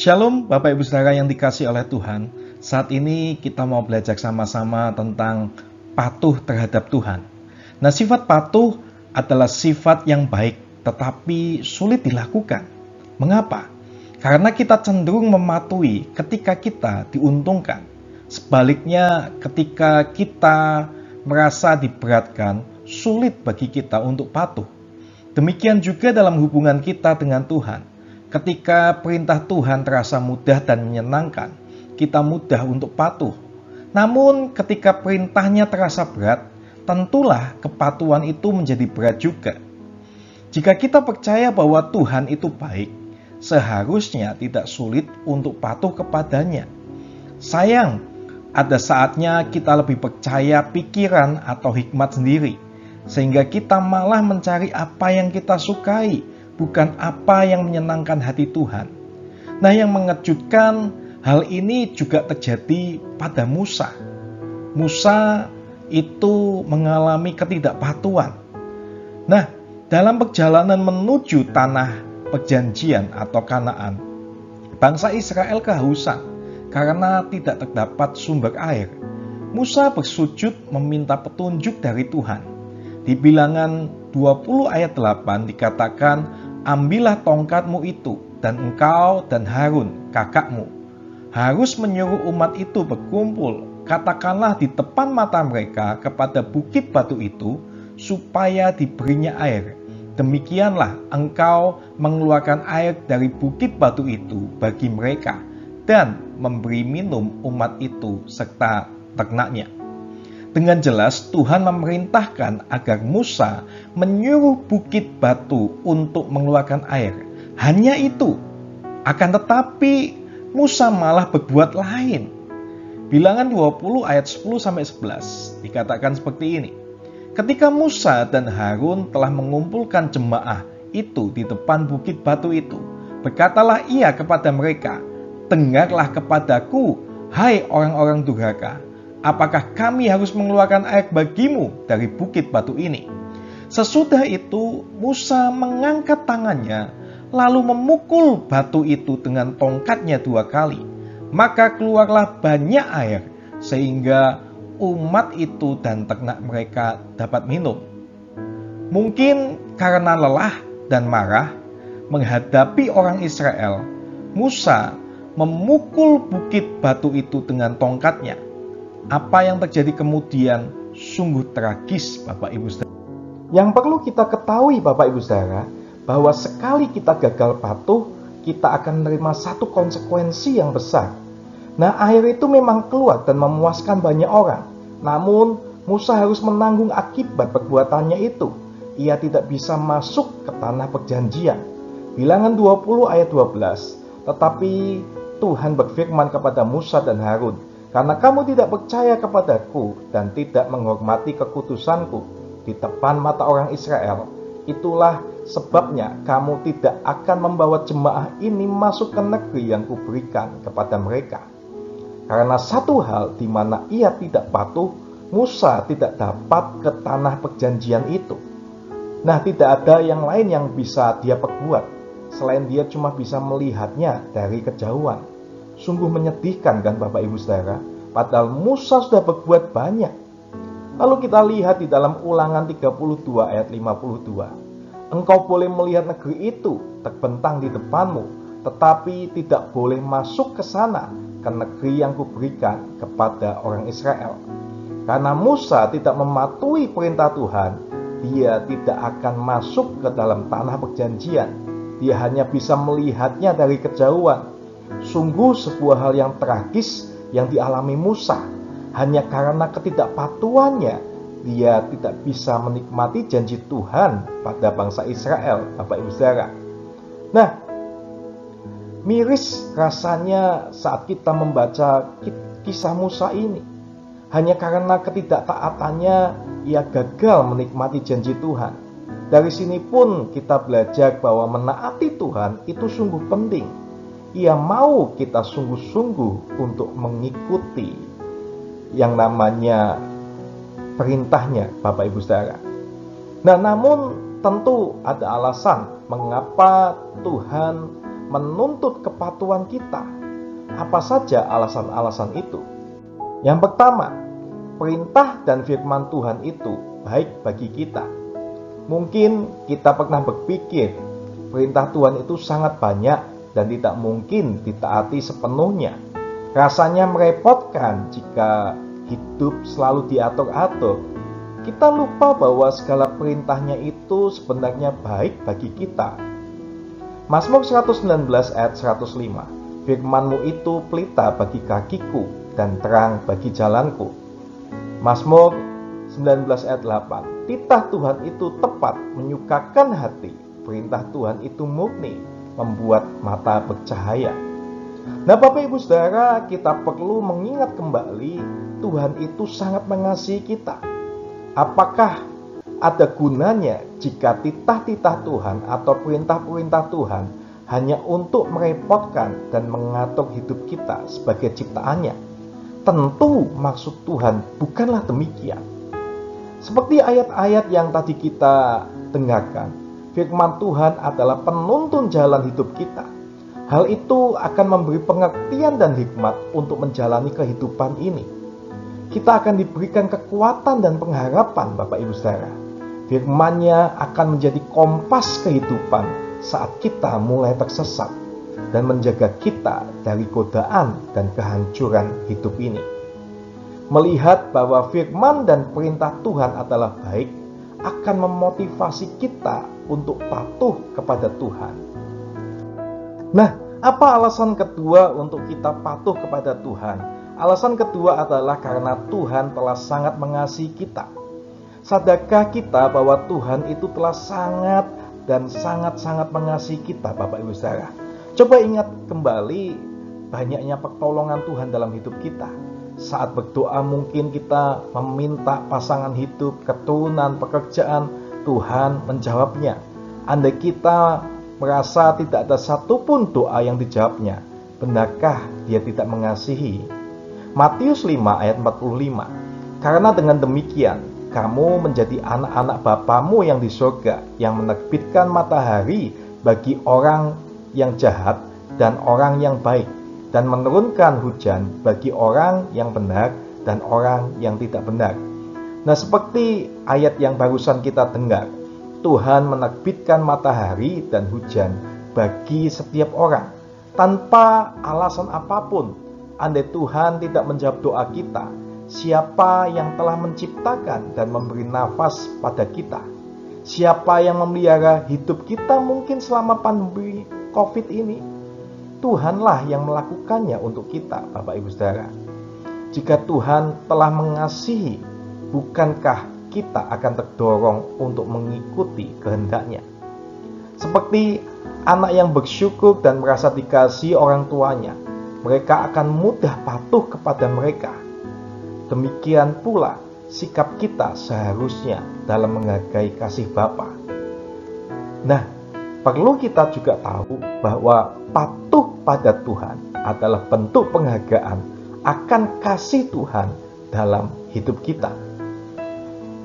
Shalom Bapak Ibu Saudara yang dikasihi oleh Tuhan. Saat ini kita mau belajar sama-sama tentang patuh terhadap Tuhan. Nah, sifat patuh adalah sifat yang baik tetapi sulit dilakukan. Mengapa? Karena kita cenderung mematuhi ketika kita diuntungkan. Sebaliknya ketika kita merasa diberatkan, sulit bagi kita untuk patuh. Demikian juga dalam hubungan kita dengan Tuhan. Ketika perintah Tuhan terasa mudah dan menyenangkan, kita mudah untuk patuh. Namun ketika perintahnya terasa berat, tentulah kepatuhan itu menjadi berat juga. Jika kita percaya bahwa Tuhan itu baik, seharusnya tidak sulit untuk patuh kepadanya. Sayang, ada saatnya kita lebih percaya pikiran atau hikmat sendiri, sehingga kita malah mencari apa yang kita sukai, bukan apa yang menyenangkan hati Tuhan. Nah, yang mengejutkan, hal ini juga terjadi pada Musa. Musa itu mengalami ketidakpatuhan. Nah, dalam perjalanan menuju tanah perjanjian atau Kanaan, bangsa Israel kehausan karena tidak terdapat sumber air. Musa bersujud meminta petunjuk dari Tuhan. Di Bilangan 20 ayat 8 dikatakan, "Ambillah tongkatmu itu, dan engkau dan Harun, kakakmu, harus menyuruh umat itu berkumpul. Katakanlah di depan mata mereka kepada bukit batu itu, supaya diberinya air. Demikianlah engkau mengeluarkan air dari bukit batu itu bagi mereka, dan memberi minum umat itu serta ternaknya." Dengan jelas Tuhan memerintahkan agar Musa menyuruh bukit batu untuk mengeluarkan air. Hanya itu. Akan tetapi Musa malah berbuat lain. Bilangan 20 ayat 10-11 dikatakan seperti ini. Ketika Musa dan Harun telah mengumpulkan jemaah itu di depan bukit batu itu, berkatalah ia kepada mereka, "Dengarlah kepadaku, hai orang-orang durhaka. Apakah kami harus mengeluarkan air bagimu dari bukit batu ini?" Sesudah itu Musa mengangkat tangannya, lalu memukul batu itu dengan tongkatnya 2 kali. Maka keluarlah banyak air, sehingga umat itu dan ternak mereka dapat minum. Mungkin karena lelah dan marah menghadapi orang Israel, Musa memukul bukit batu itu dengan tongkatnya. Apa yang terjadi kemudian sungguh tragis, Bapak Ibu Saudara. Yang perlu kita ketahui, Bapak Ibu Saudara, bahwa sekali kita gagal patuh, kita akan menerima satu konsekuensi yang besar. Nah, air itu memang keluar dan memuaskan banyak orang. Namun, Musa harus menanggung akibat perbuatannya itu. Ia tidak bisa masuk ke tanah perjanjian. Bilangan 20 ayat 12. Tetapi Tuhan berfirman kepada Musa dan Harun, "Karena kamu tidak percaya kepadaku dan tidak menghormati kekudusanku di depan mata orang Israel, itulah sebabnya kamu tidak akan membawa jemaah ini masuk ke negeri yang kuberikan kepada mereka." Karena satu hal di mana ia tidak patuh, Musa tidak dapat ke tanah perjanjian itu. Nah, tidak ada yang lain yang bisa dia perbuat selain dia cuma bisa melihatnya dari kejauhan. Sungguh menyedihkan kan Bapak Ibu Saudara, padahal Musa sudah berbuat banyak. Lalu kita lihat di dalam Ulangan 32 ayat 52. "Engkau boleh melihat negeri itu terbentang di depanmu, tetapi tidak boleh masuk ke sana, ke negeri yang kuberikan kepada orang Israel." Karena Musa tidak mematuhi perintah Tuhan, dia tidak akan masuk ke dalam tanah perjanjian. Dia hanya bisa melihatnya dari kejauhan. Sungguh sebuah hal yang tragis yang dialami Musa. Hanya karena ketidakpatuhannya, dia tidak bisa menikmati janji Tuhan pada bangsa Israel, Bapak Ibu Saudara. Nah, miris rasanya saat kita membaca kisah Musa ini. Hanya karena ketidaktaatannya, ia gagal menikmati janji Tuhan. Dari sini pun kita belajar bahwa menaati Tuhan itu sungguh penting. Ia mau kita sungguh-sungguh untuk mengikuti yang namanya perintahnya, Bapak Ibu Saudara. Nah, namun tentu ada alasan mengapa Tuhan menuntut kepatuhan kita. Apa saja alasan-alasan itu? Yang pertama, perintah dan firman Tuhan itu baik bagi kita. Mungkin kita pernah berpikir perintah Tuhan itu sangat banyak dan tidak mungkin ditaati sepenuhnya. Rasanya merepotkan jika hidup selalu diatur-atur. Kita lupa bahwa segala perintahnya itu sebenarnya baik bagi kita. Mazmur 119 ayat 105. Firman-Mu itu pelita bagi kakiku dan terang bagi jalanku. Mazmur 19 ayat 8. Titah Tuhan itu tepat, menyukakan hati. Perintah Tuhan itu murni, membuat mata bercahaya. Nah, Bapak Ibu Saudara, kita perlu mengingat kembali Tuhan itu sangat mengasihi kita. Apakah ada gunanya jika titah-titah Tuhan atau perintah-perintah Tuhan hanya untuk merepotkan dan mengatur hidup kita sebagai ciptaannya? Tentu maksud Tuhan bukanlah demikian. Seperti ayat-ayat yang tadi kita dengarkan, firman Tuhan adalah penuntun jalan hidup kita. Hal itu akan memberi pengertian dan hikmat untuk menjalani kehidupan ini. Kita akan diberikan kekuatan dan pengharapan, Bapak Ibu Saudara. Firman-Nya akan menjadi kompas kehidupan saat kita mulai tersesat dan menjaga kita dari godaan dan kehancuran hidup ini. Melihat bahwa firman dan perintah Tuhan adalah baik akan memotivasi kita untuk patuh kepada Tuhan. Nah, apa alasan kedua untuk kita patuh kepada Tuhan? Alasan kedua adalah karena Tuhan telah sangat mengasihi kita. Sadarkah kita bahwa Tuhan itu telah sangat dan sangat-sangat mengasihi kita, Bapak Ibu Saudara? Coba ingat kembali banyaknya pertolongan Tuhan dalam hidup kita. Saat berdoa mungkin kita meminta pasangan hidup, keturunan, pekerjaan, Tuhan menjawabnya. Andai kita merasa tidak ada satupun doa yang dijawabnya, benarkah Dia tidak mengasihi? Matius 5 ayat 45. Karena dengan demikian kamu menjadi anak-anak Bapamu yang di surga, yang menerbitkan matahari bagi orang yang jahat dan orang yang baik, dan menurunkan hujan bagi orang yang benar dan orang yang tidak benar. Nah, seperti ayat yang barusan kita dengar, Tuhan menerbitkan matahari dan hujan bagi setiap orang tanpa alasan apapun. Andai Tuhan tidak menjawab doa kita, siapa yang telah menciptakan dan memberi nafas pada kita? Siapa yang memelihara hidup kita mungkin selama pandemi COVID ini? Tuhanlah yang melakukannya untuk kita, Bapak Ibu Saudara. Jika Tuhan telah mengasihi, bukankah kita akan terdorong untuk mengikuti kehendak-Nya? Seperti anak yang bersyukur dan merasa dikasihi orang tuanya, mereka akan mudah patuh kepada mereka. Demikian pula sikap kita seharusnya dalam menghargai kasih Bapa. Nah, perlu kita juga tahu bahwa patuh pada Tuhan adalah bentuk penghargaan akan kasih Tuhan dalam hidup kita.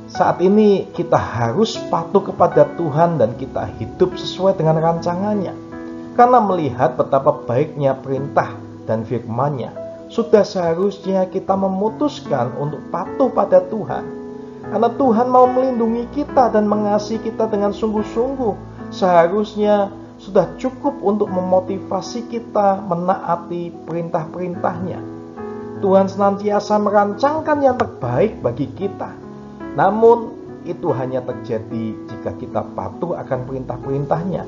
Saat ini kita harus patuh kepada Tuhan dan kita hidup sesuai dengan rancangannya. Karena melihat betapa baiknya perintah dan firman-Nya, sudah seharusnya kita memutuskan untuk patuh pada Tuhan. Karena Tuhan mau melindungi kita dan mengasihi kita dengan sungguh-sungguh, seharusnya sudah cukup untuk memotivasi kita menaati perintah-perintah-Nya. Tuhan senantiasa merancangkan yang terbaik bagi kita. Namun itu hanya terjadi jika kita patuh akan perintah-perintah-Nya.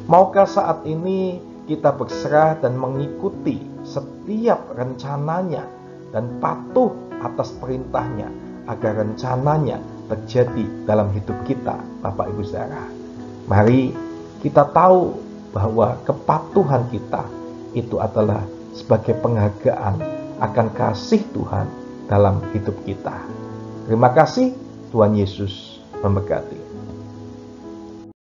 Maukah saat ini kita berserah dan mengikuti setiap rencananya dan patuh atas perintahnya agar rencananya terjadi dalam hidup kita, Bapak Ibu Saudara? Mari kita tahu bahwa kepatuhan kita itu adalah sebagai penghargaan akan kasih Tuhan dalam hidup kita. Terima kasih, Tuhan Yesus memberkati.